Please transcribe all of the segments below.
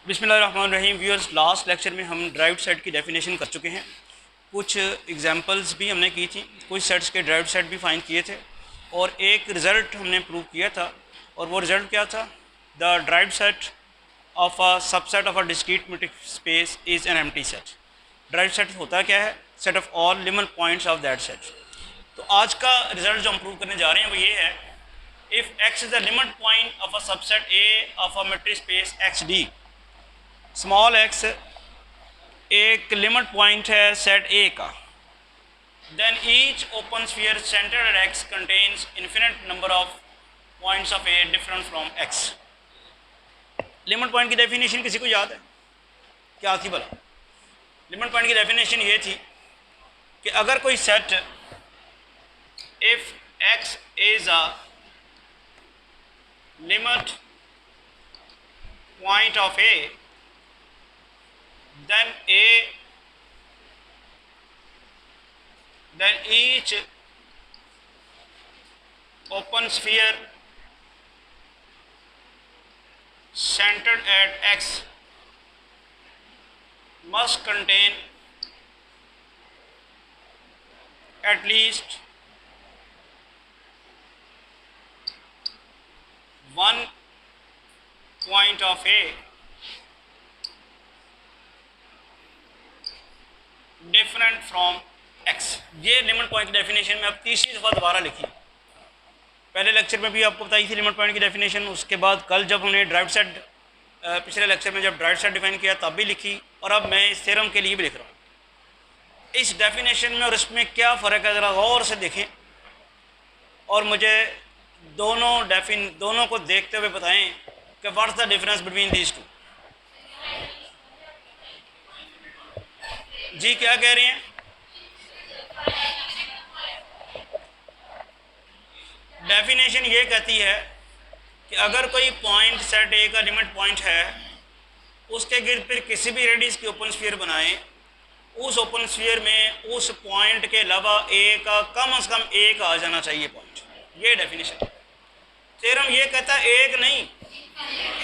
बिस्मिल्लाहिर्रहमानिर्रहीम viewers, last lecture में हम ड्राइव्ड सेट की डेफिनेशन कर चुके हैं। कुछ एग्जांपल्स भी हमने की थी, कुछ सेट्स के ड्राइव्ड सेट भी फाइंड किए थे और एक रिज़ल्ट हमने प्रूव किया था। और वो रिज़ल्ट क्या था? The derived set of a subset of a discrete matrix space is an empty set. Derived set होता क्या है? Set of all limit points of that set. तो आज का रिज़ल्ट जो हम प्रूव करने जा रहे हैं वो ये है, if x is the limit point of a subset A of a metric space X D. Small x एक लिमिट पॉइंट है सेट ए का, then each open sphere centred at x contains infinite number of points of A different from x। Limit point की definition किसी को याद है? क्या थी भला? लिमिट पॉइंट की डेफिनेशन ये थी कि अगर कोई set if x is a limit point of a, then each open sphere centered at x must contain at least one point of a different from x। ये लिमिट पॉइंट की definition में अब तीसरी दफ़ा दोबारा लिखी। पहले लेक्चर में भी आपको बताई थी लिमिट पॉइंट की डेफिनेशन, उसके बाद कल जब हमने ड्राइव्ड सेट, पिछले लेक्चर में जब ड्राइव्ड सेट डिफाइन किया तब भी लिखी, और अब मैं इस थ्योरम के लिए भी लिख रहा हूँ। इस डेफिनेशन में और इसमें क्या फ़र्क है ज़रा गौर से देखें और मुझे दोनों को देखते हुए बताएं कि what's the difference between these two. जी क्या कह रहे हैं? डेफिनेशन ये कहती है कि अगर कोई पॉइंट सेट ए का लिमिट पॉइंट है, उसके गिर्द फिर किसी भी रेडियस की ओपन स्फीयर बनाएं, उस ओपन स्फीयर में उस पॉइंट के अलावा ए का कम से कम एक आ जाना चाहिए पॉइंट। ये डेफिनेशन। थ्योरम ये कहता है एक नहीं,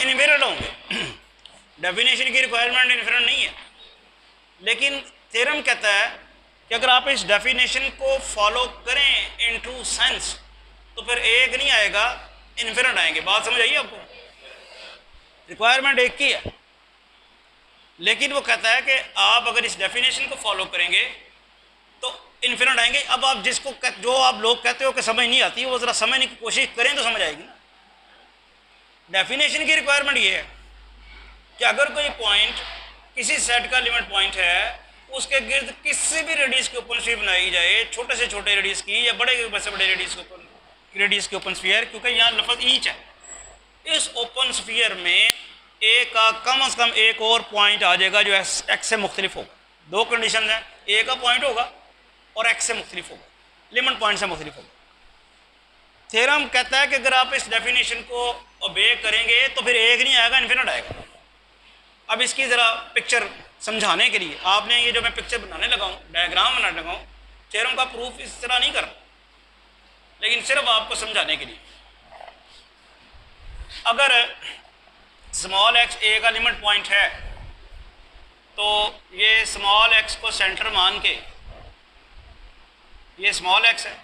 इनफिनिट होंगे। डेफिनेशन की रिक्वायरमेंट इनफिनिट नहीं है, लेकिन थ्योरम कहता है कि अगर आप इस डेफिनेशन को फॉलो करें इन ट्रू सेंस तो फिर एक नहीं आएगा, इन्फिनिट आएंगे। बात समझ आइए आपको? रिक्वायरमेंट एक की है, लेकिन वो कहता है कि आप अगर इस डेफिनेशन को फॉलो करेंगे तो इन्फिनिट आएंगे। अब आप जो आप लोग कहते हो कि समझ नहीं आती, वो ज़रा समझने की कोशिश करें तो समझ आएगी ना। डेफिनेशन की रिक्वायरमेंट ये है कि अगर कोई पॉइंट किसी सेट का लिमिट पॉइंट है, उसके गिर्द किसी भी रेडियस की ओपन स्फीयर बनाई जाए, छोटे से छोटे रेडियस की या बड़े से बड़े रेडियस की ओपन स्फीयर, क्योंकि यहाँ लफ्ज़ ईच है। इस ओपन स्फीयर में ए का कम से कम एक और पॉइंट आ जाएगा जो एक्स से मुख्तलिफ होगा। दो कंडीशन है, ए का पॉइंट होगा और एक्स से मुख्तलिफ होगा, लिमिट पॉइंट से मुख्तलिफ होगा। थ्योरम कहता है कि अगर आप इस डेफिनेशन को ओबे करेंगे तो फिर एक नहीं आएगा, इन्फिनिट आएगा। अब इसकी ज़रा पिक्चर समझाने के लिए आपने ये जो मैं पिक्चर बनाने लगा हूँ, डायग्राम बनाने लगा हूँ, थ्योरम का प्रूफ इस तरह नहीं करना, लेकिन सिर्फ आपको समझाने के लिए। अगर स्मॉल एक्स ए का लिमिट पॉइंट है तो ये स्मॉल एक्स को सेंटर मान के, ये स्मॉल एक्स है,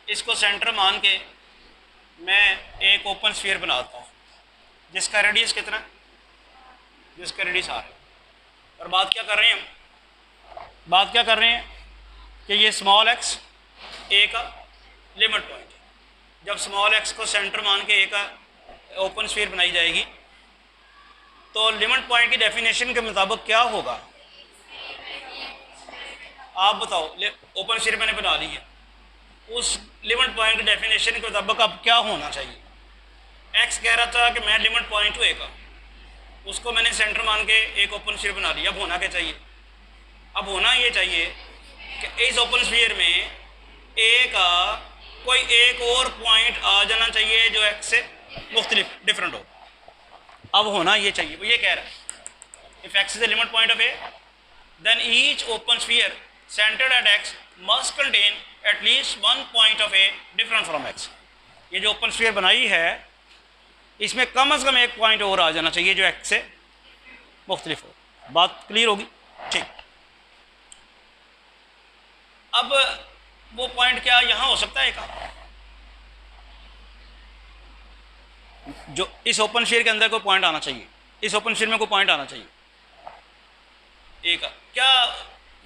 इसको सेंटर मान के मैं एक ओपन स्फीयर बनाता हूँ जिसका रेडियस कितना है? जिसका रेडियस आर है। और बात क्या कर रहे हैं हम? बात क्या कर रहे हैं कि ये स्मॉल एक्स ए का लिमिट पॉइंट है। जब स्मॉल एक्स को सेंटर मान के ए का ओपन स्फीयर बनाई जाएगी तो लिमिट पॉइंट की डेफिनेशन के मुताबिक क्या होगा? आप बताओ। ओपन स्फीयर मैंने बना ली है, उस लिमिट पॉइंट की डेफिनेशन के मुताबिक अब क्या होना चाहिए? एक्स कह रहा था कि मैं लिमिट पॉइंट हूँ ए का, उसको मैंने सेंटर मान के एक ओपन स्फीयर बना लिया। अब होना क्या चाहिए? अब होना ये चाहिए कि इस ओपन स्फीयर में ए का कोई एक और पॉइंट आ जाना चाहिए जो एक्स से मुख्तलिफ डिफरेंट हो। अब होना ये चाहिए, वो ये कह रहा है if X is the limit point of A then each open sphere centred at X must contain at least one point of A different from X. ये जो ओपन स्फीयर बनाई है इसमें कम से कम एक पॉइंट और आ जाना चाहिए जो एक्स से मुख्तलिफ हो। बात क्लियर होगी? ठीक। अब वो पॉइंट क्या यहाँ हो सकता है एक, जो इस ओपन स्फीयर के अंदर कोई पॉइंट आना चाहिए, इस ओपन स्फीयर में कोई पॉइंट आना चाहिए एक, क्या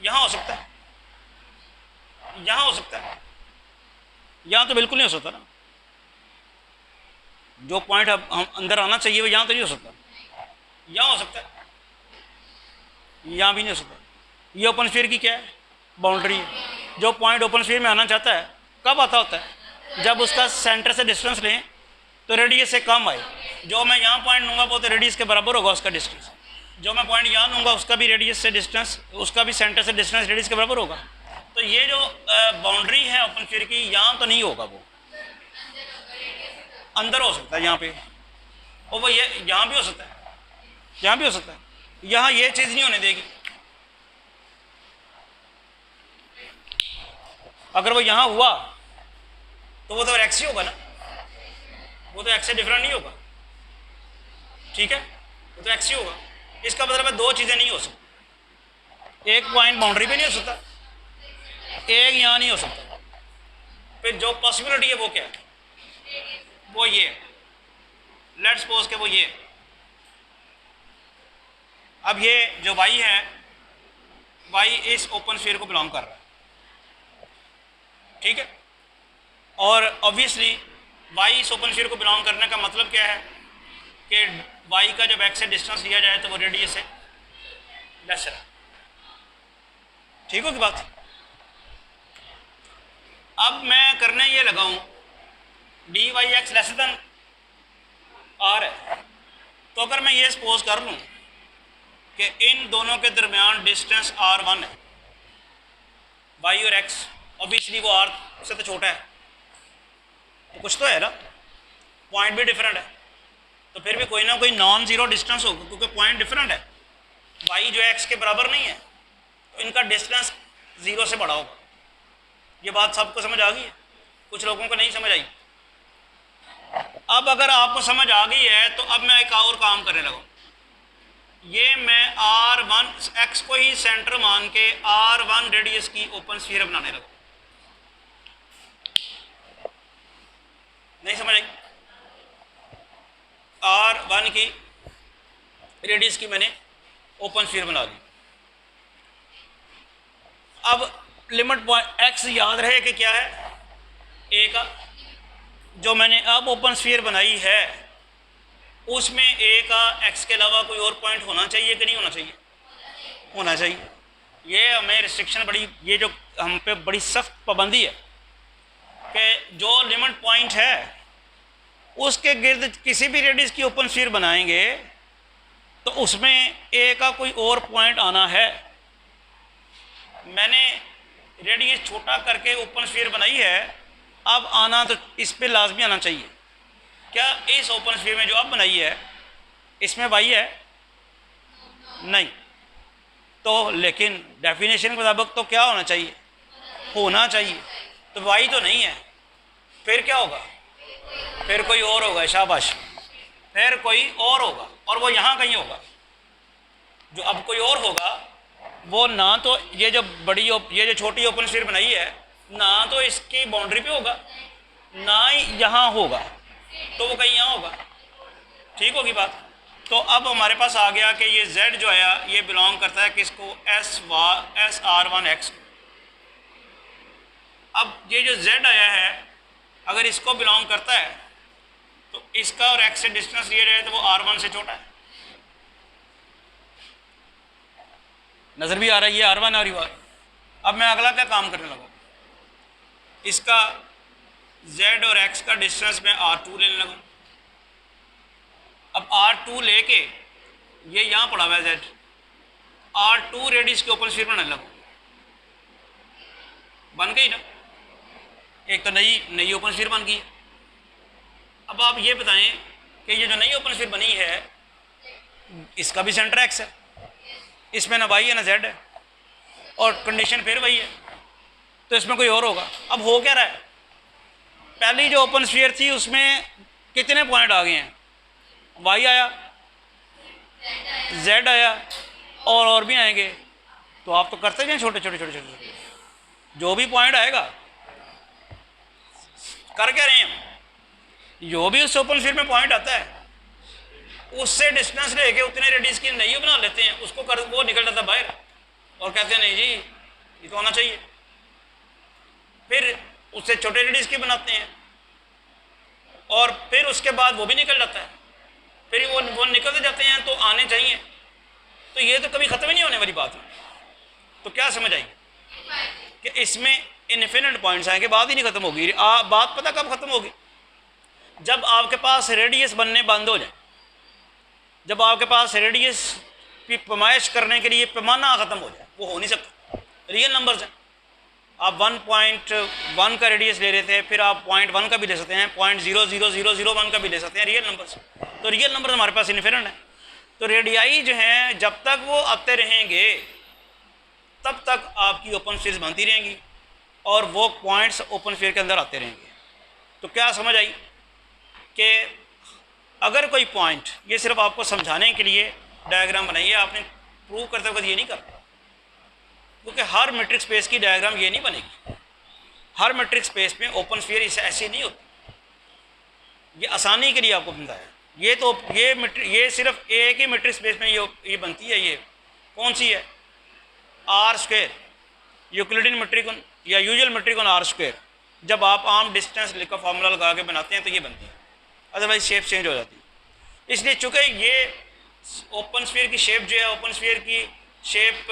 यहाँ हो सकता है? यहाँ हो सकता है? यहाँ तो बिल्कुल नहीं हो सकता ना। जो पॉइंट हम अंदर आना चाहिए वो यहाँ तो नहीं हो सकता। यहाँ हो सकता है, यहाँ भी नहीं हो सकता। ये ओपन स्फीयर की क्या है? बाउंड्री है। जो पॉइंट ओपन स्फीयर में आना चाहता है कब आता होता है? जब उसका सेंटर से डिस्टेंस लें तो रेडियस से कम आए। जो मैं यहाँ पॉइंट लूँगा वो तो रेडियस के बराबर होगा उसका डिस्टेंस। जो मैं पॉइंट यहाँ लूँगा उसका भी रेडियस से डिस्टेंस, उसका भी सेंटर से डिस्टेंस रेडियस के बराबर होगा। तो ये जो बाउंड्री है ओपन स्फीयर की, यहाँ तो नहीं होगा, वो अंदर हो सकता है यहाँ पे, और वो ये यहाँ भी हो सकता है, यहाँ भी हो सकता है। यहाँ ये चीज़ नहीं होने देगी। अगर वो यहाँ हुआ तो वो तो एक्स ही होगा ना, वो तो एक्स से डिफरेंट नहीं होगा। ठीक है, वो तो एक्स ही होगा। इसका मतलब है दो चीज़ें नहीं हो सकती। एक पॉइंट बाउंड्री पे नहीं हो सकता, एक यहाँ नहीं हो सकता। फिर जो पॉसिबिलिटी है वो क्या है? वो ये, लेट्स सपोज के वो ये, अब ये जो वाई है, वाई इस ओपन स्फीयर को बिलोंग कर रहा है, ठीक है। और ऑब्वियसली वाई इस ओपन स्फीयर को बिलोंग करने का मतलब क्या है कि वाई का जब एक्स से डिस्टेंस लिया जाए तो वो रेडियस से लेसर है। ठीक होगी बात? अब मैं करने ये लगाऊं D Y X less than R है, तो अगर मैं ये सपोज कर लूँ कि इन दोनों के दरमियान डिस्टेंस r1 है, वाई और एक्स, ऑब्वियसली वो r से तो छोटा है, तो कुछ तो है ना, पॉइंट भी डिफरेंट है, तो फिर भी कोई ना कोई नॉन ज़ीरो डिस्टेंस होगा क्योंकि पॉइंट डिफरेंट है। वाई जो एक्स के बराबर नहीं है तो इनका डिस्टेंस ज़ीरो से बड़ा होगा। ये बात सबको समझ आ गई है? कुछ लोगों को नहीं समझ आई। अब अगर आपको समझ आ गई है तो अब मैं एक और काम करने लगा। ये मैं r1 x को ही सेंटर मान के r1 रेडियस की ओपन स्फीयर बनाने लगा। नहीं समझ आई? r1 की रेडियस की मैंने ओपन स्फीयर बना ली। अब लिमिट पॉइंट x याद रहे कि क्या है, a का, जो मैंने अब ओपन स्फीयर बनाई है उसमें a का x के अलावा कोई और पॉइंट होना चाहिए कि नहीं होना चाहिए? होना चाहिए। ये हमें रिस्ट्रिक्शन बड़ी, ये जो हम पे बड़ी सख्त पाबंदी है कि जो लिमिट पॉइंट है उसके गिर्द किसी भी रेडियस की ओपन स्फीयर बनाएंगे तो उसमें a का कोई और पॉइंट आना है। मैंने रेडियस छोटा करके ओपन स्फीयर बनाई है, अब आना तो इस पे लाजमी आना चाहिए। क्या इस ओपन स्फीयर में जो अब बनाई है इसमें वाई है? नहीं। तो लेकिन डेफिनेशन के मुताबिक तो क्या होना चाहिए? होना चाहिए। तो वाई तो नहीं है, फिर क्या होगा? फिर कोई और होगा। शाबाश, फिर कोई और होगा, और वो यहाँ कहीं होगा। जो अब कोई और होगा वो ना तो ये जो बड़ी ये जो छोटी ओपन स्फीयर बनाई है ना तो इसकी बाउंड्री पे होगा ना ही यहाँ होगा, तो वो कहीं यहाँ होगा। ठीक होगी बात? तो अब हमारे पास आ गया कि ये z जो आया ये बिलोंग करता है किसको? S R one x. अब ये जो z आया है अगर इसको बिलोंग करता है तो इसका और x से डिस्टेंस लिया जाए तो वो r1 से छोटा है। नज़र भी आ रहा है ये r1 और r। अब मैं अगला क्या काम करने लगा, इसका z और x का डिस्टेंस मैं r2 लेने लगा। अब r2 लेके ये यहाँ पड़ा हुआ है z, r2 रेडियस के ओपन स्फीयर बनाने लगा। बन गई ना, एक तो नई ओपन स्फीयर बन गई। अब आप ये बताएं कि ये जो नई ओपन स्फीयर बनी है इसका भी सेंटर x है, इसमें ना y है ना z है, और कंडीशन फिर वही है, तो इसमें कोई और होगा। अब हो क्या रहा है, पहली जो ओपन स्फीयर थी उसमें कितने पॉइंट आ गए हैं? वाई आया, जेड आया और भी आएंगे। तो आप तो करते हैं छोटे छोटे छोटे छोटे जो भी पॉइंट आएगा। कर क्या रहे हैं हम, जो भी उस ओपन स्फीयर में पॉइंट आता है उससे डिस्टेंस लेके उतने रेडियस की नहीं बना लेते हैं, उसको कर वो निकल जाता है बाहर और कहते हैं नहीं जी ये तो आना चाहिए। फिर उससे छोटे रेडियस की बनाते हैं और फिर उसके बाद वो भी निकल जाता है, फिर वो निकलते जाते हैं तो आने चाहिए। तो ये तो कभी ख़त्म ही नहीं होने वाली बात है। तो क्या समझ आई कि इसमें इनफिनिट पॉइंट्स आएंगे, बात ही नहीं ख़त्म होगी। बात पता कब ख़त्म होगी, जब आपके पास रेडियस बनने बंद हो जाए, जब आपके पास रेडियस की पैमाइश करने के लिए पैमाना ख़त्म हो जाए। वो हो नहीं सकता, रियल नंबर्स हैं। आप 1.1 का रेडियस ले रहे थे, फिर आप 0.1 का भी ले सकते हैं, 0.00001 का भी ले सकते हैं, रियल नंबर्स। तो रियल नंबर हमारे पास इनफिनिट है। तो रेडियाई जो हैं जब तक वो आते रहेंगे तब तक आपकी ओपन स्फीयर्स बनती रहेंगी और वो पॉइंट्स ओपन स्फीयर के अंदर आते रहेंगे। तो क्या समझ आई कि अगर कोई पॉइंट, ये सिर्फ आपको समझाने के लिए डायग्राम बनाइए, आपने प्रूव करते वक्त ये नहीं करना, क्योंकि हर मेट्रिक स्पेस की डायग्राम ये नहीं बनेगी। हर मेट्रिक स्पेस में ओपन स्फीयर ऐसी नहीं होती। ये आसानी के लिए आपको बताया। ये सिर्फ एक ही मेट्रिक स्पेस में ये बनती है। ये कौन सी है, आर स्क्वायर, यूक्लिडियन मेट्रिक या usual metric on R square. जब आप आर्म डिस्टेंस का फार्मूला लगा के बनाते हैं तो ये बनती है, अदरवाइज शेप चेंज हो जाती है। इसलिए चूँकि ये ओपन स्फीयर की शेप जो है, ओपन स्फीयर की शेप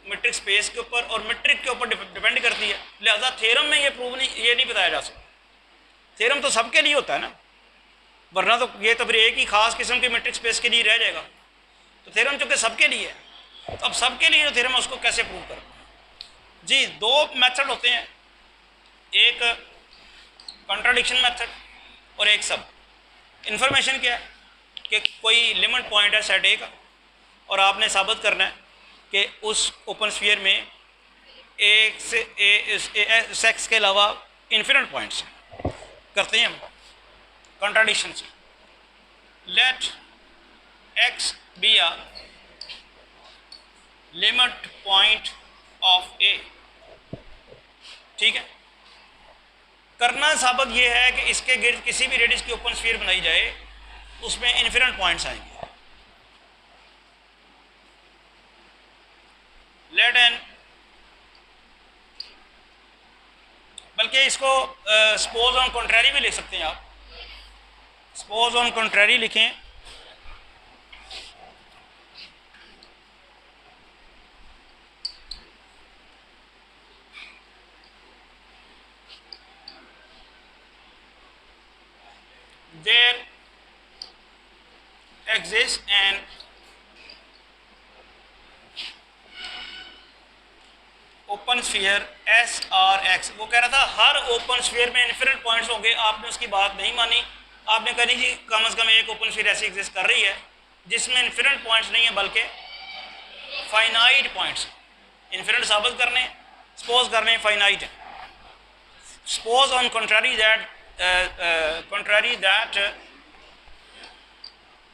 मेट्रिक स्पेस के ऊपर और मेट्रिक के ऊपर डिपेंड करती है, लिहाजा थ्योरम में ये नहीं बताया जा सकता। थ्योरम तो सबके लिए होता है ना, वरना तो ये तो फिर एक ही खास किस्म के मेट्रिक स्पेस के लिए रह जाएगा। तो थ्योरम चूँकि सबके लिए है, तो अब सबके लिए जो थ्योरम है उसको कैसे प्रूव करें जी। दो मेथड होते हैं, एक कॉन्ट्राडिक्शन मेथड और एक सब। इन्फॉर्मेशन क्या है कि कोई लिमिट पॉइंट है सेट ए का और आपने साबित करना है कि उस ओपन स्फीयर में एक से एक्स के अलावा इन्फिनिट पॉइंट्स करते हैं हम कॉन्ट्राडिक्शन से। Let X be a limit point of A. ठीक है, करना साबित ये है कि इसके गिर्द किसी भी रेडियस की ओपन स्फीयर बनाई जाए उसमें इन्फिनिट पॉइंट्स आएंगे। लेट एन, बल्कि इसको सपोज ऑन कॉन्ट्रैरी भी लिख सकते हैं आप। सपोज ऑन कॉन्ट्रैरी लिखें, there exists an open sphere S R x. वो कह रहा था हर ओपन स्फीयर में इन्फिनिट पॉइंट्स होंगे। आपने उसकी बात नहीं मानी, आपने कहा नहीं जी कम से कम एक ओपन स्फीयर ऐसी एग्जिस्ट कर रही है जिसमें इन्फिनिट पॉइंट्स नहीं है बल्कि फाइनाइट पॉइंट्स। इन्फिनिट साबित करने, सपोज करने फाइनाइट है। Suppose on contrary that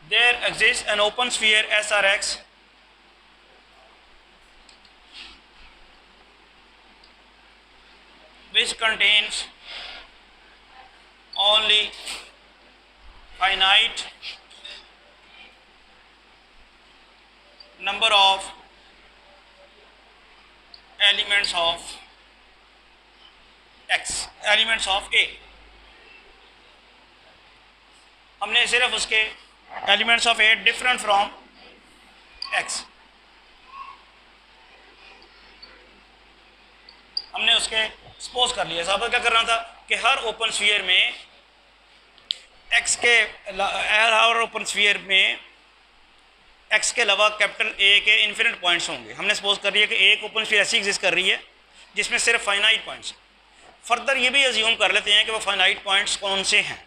there exists an open sphere SRX which contains only finite number of elements of x, elements of A। हमने सिर्फ उसके elements of A different from x, हमने उसके suppose कर लिया। साबित क्या करना था कि हर ओपन स्फीयर में एक्स के, हर ओपन स्फीयर में एक्स के अलावा कैपिटल ए के इन्फिनिट पॉइंट्स होंगे। हमने सपोज कर लिया कि एक ओपन स्फीयर ऐसी एग्जिस्ट कर रही है जिसमें सिर्फ फाइनाइट पॉइंट्स। फर्दर ये भी अज्यूम कर लेते हैं कि वो फाइनाइट पॉइंट्स कौन से हैं।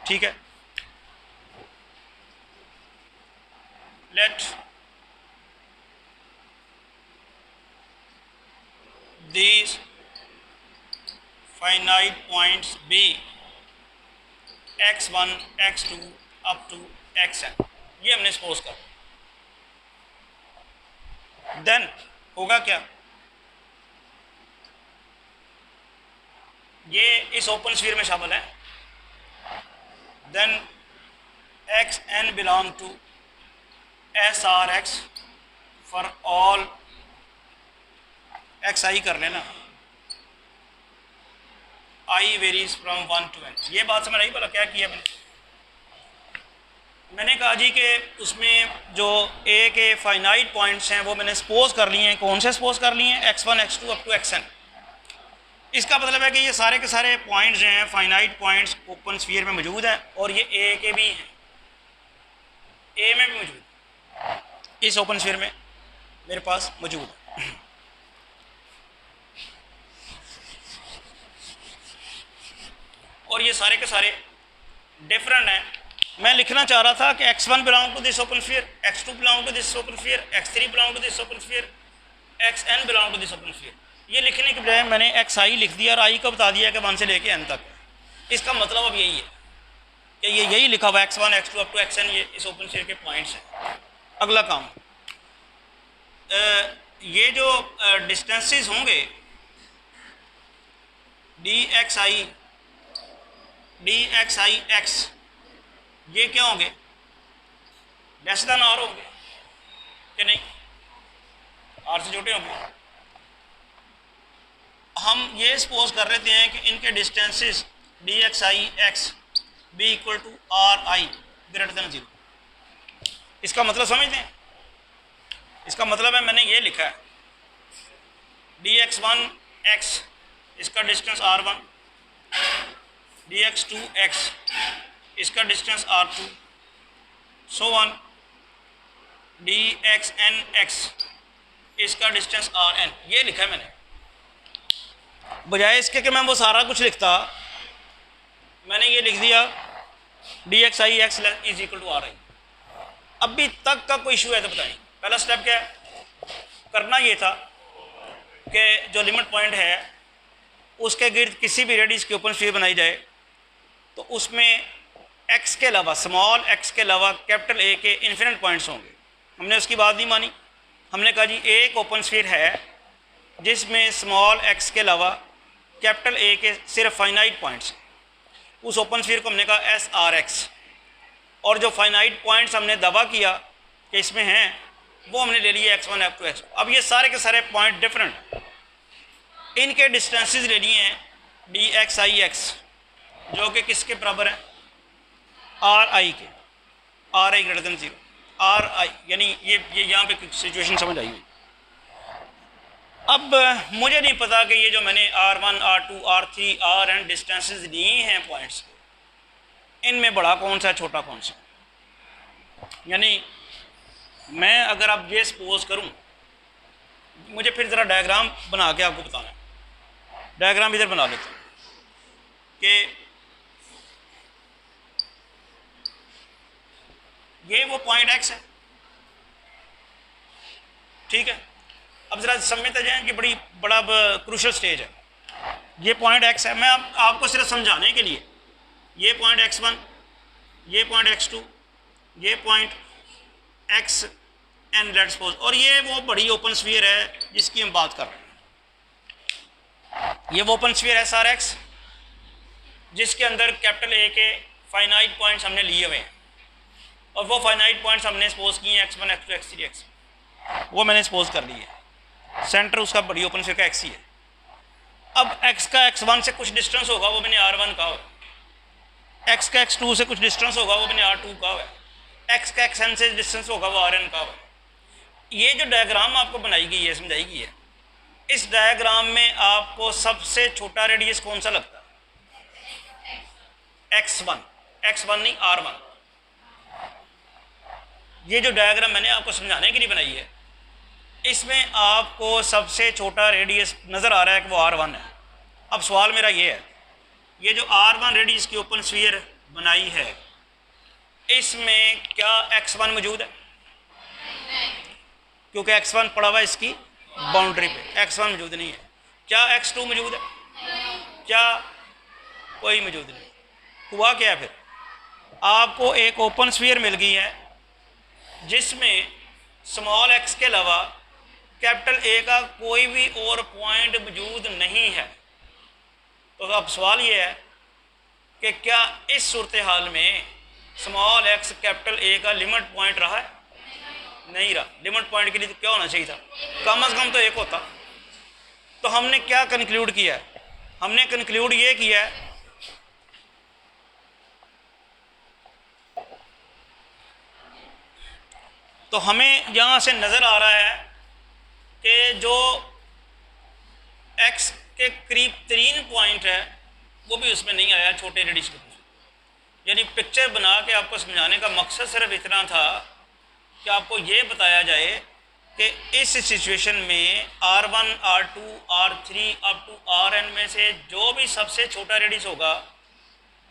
ठीक है, let these finite points be x1 x2 up to X N, ये हमने सपोज कर। देन होगा क्या, ये इस ओपन स्फीयर में शामिल है। Then X N belong to S R X for all X I कर लेना, I varies from 1 to n। ये बात समझ नहीं, बोला क्या किया मैंने कहा जी कि उसमें जो ए के फाइनाइट पॉइंट्स हैं वो मैंने सपोज कर लिए हैं। कौन से सपोज कर लिए हैं? x1 x2 up to xn। इसका मतलब है कि ये सारे के सारे पॉइंट्स जो हैं फाइनाइट पॉइंट्स ओपन स्फीयर में मौजूद हैं, और ये ए के भी हैं, ए में भी मौजूद, इस ओपन स्फीयर में मेरे पास मौजूद है। और ये सारे के सारे डिफरेंट हैं। मैं लिखना चाह रहा था कि x1 belong to this open sphere, x2 belong to this open sphere, x3 belong to this open sphere, xn belong to this open sphere. ये लिखने के बजाय मैंने xi लिख दिया और i का बता दिया कि 1 से लेके n तक। इसका मतलब अब यही है कि ये यही लिखा हुआ x1 x2 up to xn, ये इस ओपन स्फीयर के पॉइंट्स हैं। अगला काम, ये जो डिस्टेंसेस होंगे dxi x, ये क्या होंगे? लेस देन आर होंगे कि नहीं? आर से छोटे होंगे। हम ये सपोज कर लेते हैं कि इनके distances dxi x be equal to R I greater than 0। इसका मतलब समझते हैं? इसका मतलब है मैंने ये लिखा है dx1 x, इसका डिस्टेंस r1, dx2 x, इसका distance r2, so one dxn x, इसका डिस्टेंस rn। ये लिखा है मैंने। बजाय इसके कि मैं वो सारा कुछ लिखता, मैंने ये लिख दिया dxi x is equal to ri। अभी तक का कोई इशू है तो बताइए। पहला स्टेप क्या है? करना ये था कि जो लिमिट पॉइंट है उसके गिर्द किसी भी रेडियस की ओपन स्फीयर बनाई जाए तो उसमें x के अलावा, स्मॉल x के अलावा कैपिटल A के इन्फिनिट पॉइंट्स होंगे। हमने उसकी बात नहीं मानी। हमने कहा जी एक ओपन स्फीयर है जिसमें स्मॉल x के अलावा कैपिटल A के सिर्फ फाइनाइट पॉइंट्स, उस ओपन स्फीयर को हमने कहा SRX। और जो फाइनाइट पॉइंट्स हमने दावा किया कि इसमें हैं वो हमने ले लिए x1 up to x2। अब ये सारे के सारे पॉइंट डिफरेंट, इनके डिस्टेंसेस ले लिए हैं dxi x, जो कि किसके बराबर है? ri के, ri ग्रेटर देन 0, ri यानी ये यहाँ पे सिचुएशन समझ आई हुई। अब मुझे नहीं पता कि ये जो मैंने r1 r2 r3 rn distances लिए हैं पॉइंट्स, इनमें बड़ा कौन सा है, छोटा कौन सा? यानी मैं अगर आप ये सपोज करूं, मुझे फिर ज़रा डायग्राम बना के आपको बताना है। डायग्राम इधर बना लेते हैं कि ये वो पॉइंट x है, ठीक है। अब ज़रा समझते जाएं कि बड़ा क्रूशल स्टेज है। ये पॉइंट x है, मैं आपको सिर्फ समझाने के लिए, ये पॉइंट x1, ये पॉइंट x2, ये point x N let's suppose, और ये वो बड़ी ओपन स्फीयर है जिसकी हम बात कर रहे हैं। ये वो ओपन स्फीयर है SRX जिसके अंदर कैपिटल A के फाइनाइट पॉइंट्स हमने लिए हुए हैं, और वो फाइनाइट पॉइंट्स हमने सपोज किए हैं x1 x2 x3 x, वो मैंने सपोज कर लिए। सेंटर उसका बड़ी ओपन स्फीयर का x ही है। अब x का x1 से कुछ डिस्टेंस होगा, वो मैंने r1 कहा है। x का x2 से कुछ डिस्टेंस होगा, वो मैंने r2 कहा है। x का xn से डिस्टेंस होगा, वो rn कहा है। ये जो डायग्राम आपको बनाई गई है, समझाई गई है, इस डायग्राम में आपको सबसे छोटा रेडियस कौन सा लगता है? x1 नहीं r1। ये जो डायग्राम मैंने आपको समझाने के लिए बनाई है, इसमें आपको सबसे छोटा रेडियस नज़र आ रहा है कि वो r1 है। अब सवाल मेरा ये है, ये जो r1 रेडियस की ओपन स्फीयर बनाई है, इसमें क्या x1 मौजूद है? क्योंकि x1 पड़ा हुआ है इसकी बाउंड्री पे, x1 मौजूद नहीं है। क्या x2 मौजूद है? क्या कोई मौजूद नहीं। हुआ क्या है फिर? आपको एक ओपन स्फीयर मिल गई है जिसमें स्मॉल एक्स के अलावा कैपिटल ए का कोई भी और पॉइंट मौजूद नहीं है। तो अब सवाल ये है कि क्या इस सूरत हाल में स्मॉल एक्स कैपिटल ए का लिमिट पॉइंट रहा है? नहीं रहा। लिमिट पॉइंट के लिए तो क्या होना चाहिए था? कम अज़ कम तो एक होता। तो हमने क्या कंक्लूड किया है? हमने कंक्लूड ये किया है तो हमें यहाँ से नज़र आ रहा है कि जो एक्स के करीब तरीन पॉइंट है वो भी उसमें नहीं आया छोटे रेडियस के। यानी पिक्चर बना के आपको समझाने का मकसद सिर्फ इतना था कि आपको ये बताया जाए कि इस सिचुएशन में R1, R2, R3 up to Rn में से जो भी सबसे छोटा रेडियस होगा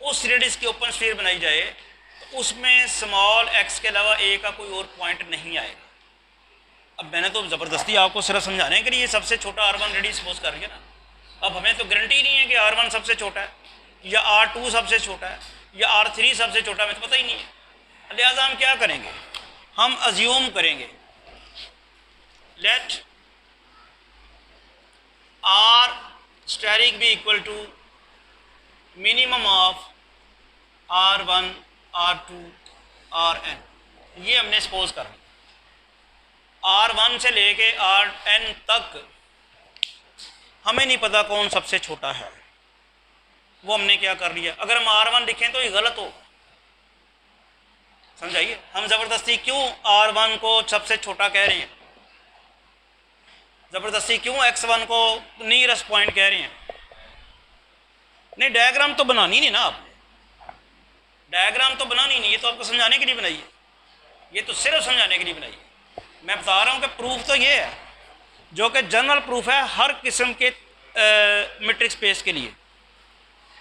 उस रेडियस की ओपन स्फीयर बनाई जाए तो उसमें स्मॉल एक्स के अलावा ए का कोई और पॉइंट नहीं आएगा। अब मैंने तो ज़बरदस्ती आपको सिर्फ समझाने के लिए सबसे छोटा R1 रेडियस सपोज कर रही है ना। अब हमें तो गारंटी नहीं है कि R1 सबसे छोटा है या R2 सबसे छोटा है या R3 सबसे छोटा, हमें तो पता ही नहीं है। लिहाजा हम क्या करेंगे, हम अज्यूम करेंगे let R asterisk be equal to minimum of R1, R2, Rn। ये हमने सपोज करना। R1 से लेके Rn तक हमें नहीं पता कौन सबसे छोटा है, वो हमने क्या कर लिया। अगर हम R1 लिखें तो ये गलत हो, समझाइए। हम ज़बरदस्ती क्यों R1 को सबसे छोटा कह रहे हैं, ज़बरदस्ती क्यों X1 को नियरेस्ट पॉइंट कह रहे हैं? नहीं, डायग्राम तो बनानी नहीं ना आपने, डायग्राम तो बनानी नहीं, ये तो आपको समझाने के लिए बनाई है, ये तो सिर्फ समझाने के लिए बनाई है। मैं बता रहा हूँ कि प्रूफ तो ये है जो कि जनरल प्रूफ है हर किस्म के मैट्रिक्स स्पेस के लिए।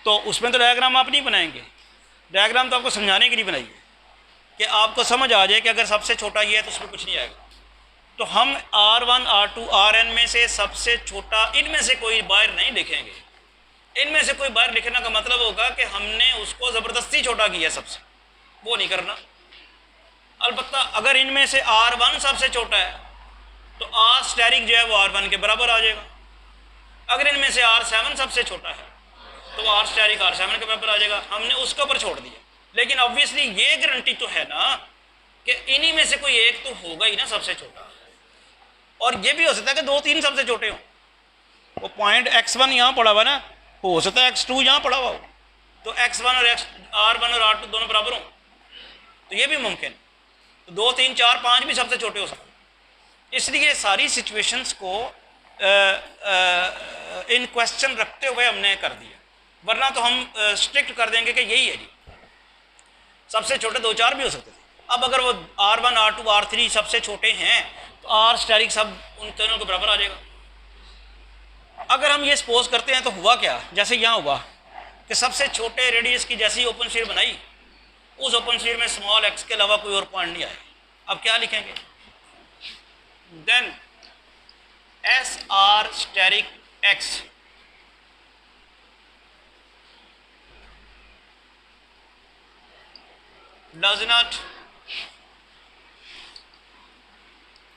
तो उसमें तो डायग्राम आप नहीं बनाएंगे, डायग्राम तो आपको समझाने के लिए बनाई है कि आपको समझ आ जाए कि अगर सबसे छोटा ये है तो उसमें कुछ नहीं आएगा। तो हम R1, R2, Rn में से सबसे छोटा इनमें से कोई बाहर नहीं लिखेंगे। इनमें से कोई बाहर लिखने का मतलब होगा कि हमने उसको ज़बरदस्ती छोटा किया सबसे, वो नहीं करना। अलबत्ता अगर इनमें से R1 सबसे छोटा है तो R स्टेरिक जो है वो R1 के बराबर आ जाएगा। अगर इनमें से R7 सबसे छोटा है तो R स्टेरिक R7 के बराबर आ जाएगा। हमने उसके ऊपर छोड़ दिया, लेकिन ऑब्वियसली ये गारंटी तो है ना कि इन्हीं में से कोई एक तो होगा ही ना सबसे छोटा। और ये भी हो सकता है कि 2-3 सबसे छोटे हों। वो पॉइंट X1 यहाँ पड़ा हुआ ना, हो सकता है X2 यहाँ पड़ा हुआ हो, तो X1 और R1 और R2 दोनों बराबर हों, तो ये भी मुमकिन। तो 2, 3, 4, 5 भी सबसे छोटे हो सकते। इसलिए सारी सिचुएशंस को इन क्वेश्चन रखते हुए हमने कर दिया, वरना तो हम स्ट्रिक्ट कर देंगे कि यही है जी, सबसे छोटे 2-4 भी हो सकते थे। अब अगर वो R1, R2, R3 सबसे छोटे हैं तो R स्टेरिक सब उन तीनों के बराबर आ जाएगा। अगर हम ये सपोज करते हैं तो हुआ क्या, जैसे यहाँ हुआ कि सबसे छोटे रेडियस की जैसी ओपन स्फीयर बनाई, उस ओपन स्फीयर में स्मॉल एक्स के अलावा कोई और पॉइंट नहीं आए। अब क्या लिखेंगे, then SR asterisk X does not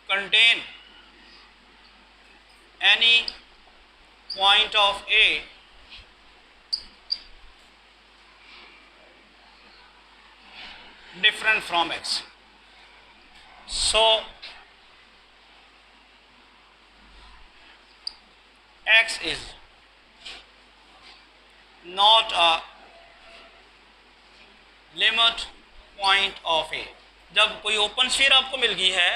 contain any point of A different from X. So X is not a limit point of A. जब कोई ओपन स्फीयर आपको मिल गई है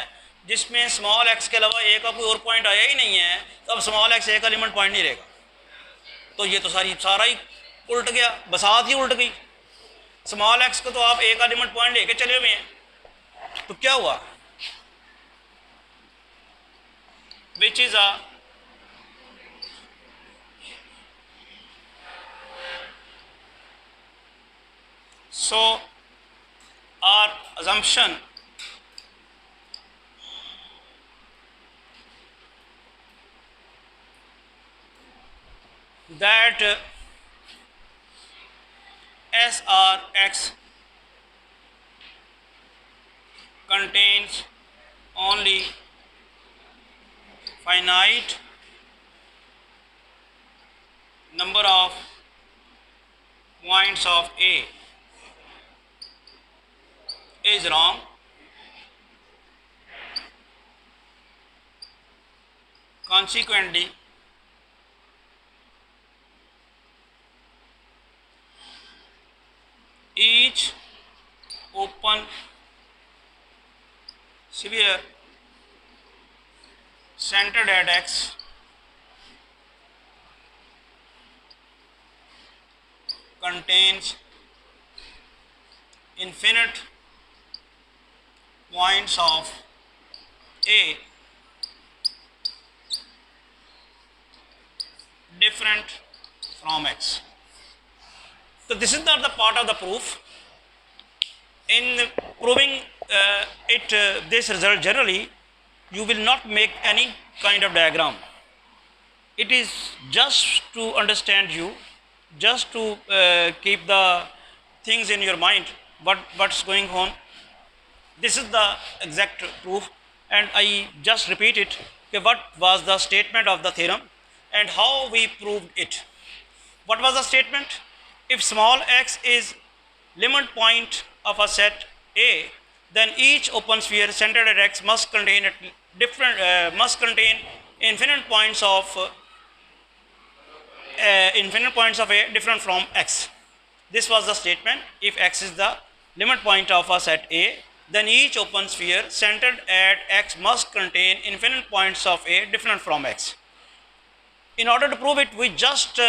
जिसमें स्मॉल एक्स के अलावा ए का कोई और पॉइंट आया ही नहीं है, तो अब स्मॉल एक्स ए का लिमिट पॉइंट नहीं रहेगा। तो ये तो सारा ही उल्ट गया, बसात ही उल्ट गई। स्मॉल एक्स को तो आप ए का लिमिट पॉइंट लेके चले हुए हैं, तो क्या हुआ, which is a so our assumption that SRX contains only finite number of points of A is wrong. Consequently, each open sphere centered at X contains infinite points of A different from X. So this is not the part of the proof. In proving this result, generally you will not make any kind of diagram. It is just to understand you, just to keep the things in your mind, what's going on. This is the exact proof, and I just repeat it. Okay, what was the statement of the theorem and how we proved it? What was the statement? If small x is limit point of a set A, then each open sphere centered at X must contain infinite points of A different from X. This was the statement. If X is the limit point of a set A, then each open sphere centered at X must contain infinite points of A different from X. In order to prove it, we just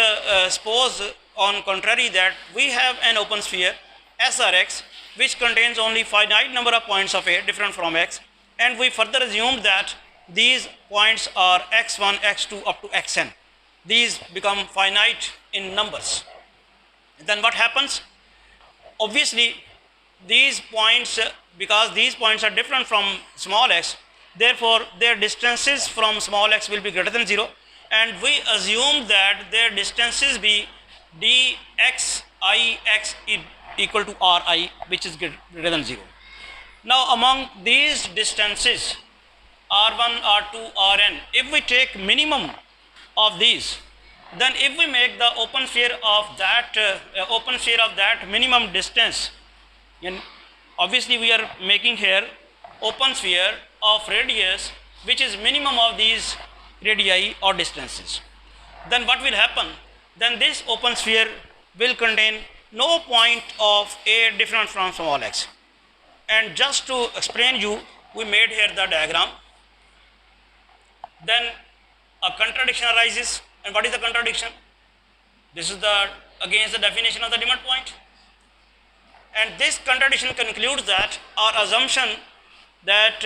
suppose on contrary that we have an open sphere SRX which contains only finite number of points of A different from X, and we further assume that these points are x1, x2 up to xn. These become finite in numbers. Then what happens? Obviously these points, because these points are different from small x, therefore their distances from small x will be greater than 0, and we assume that their distances be dx ix equal to ri, which is greater than 0. Now among these distances r1, r2, rn, if we take minimum of these, then if we make the open sphere of that minimum distance, and obviously we are making here open sphere of radius which is minimum of these radii or distances, then what will happen? Then this open sphere will contain no point of A different from small x. And just to explain you, we made here the diagram. Then a contradiction arises. And what is the contradiction? This is against the definition of the limit point. And this contradiction concludes that our assumption that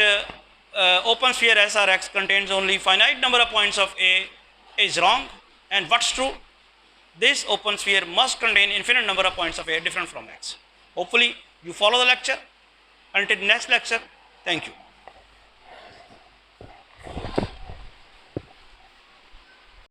open sphere SRX contains only finite number of points of A is wrong. And what's true? This open sphere must contain infinite number of points of A different from X. Hopefully you follow the lecture. Until next lecture, thank you.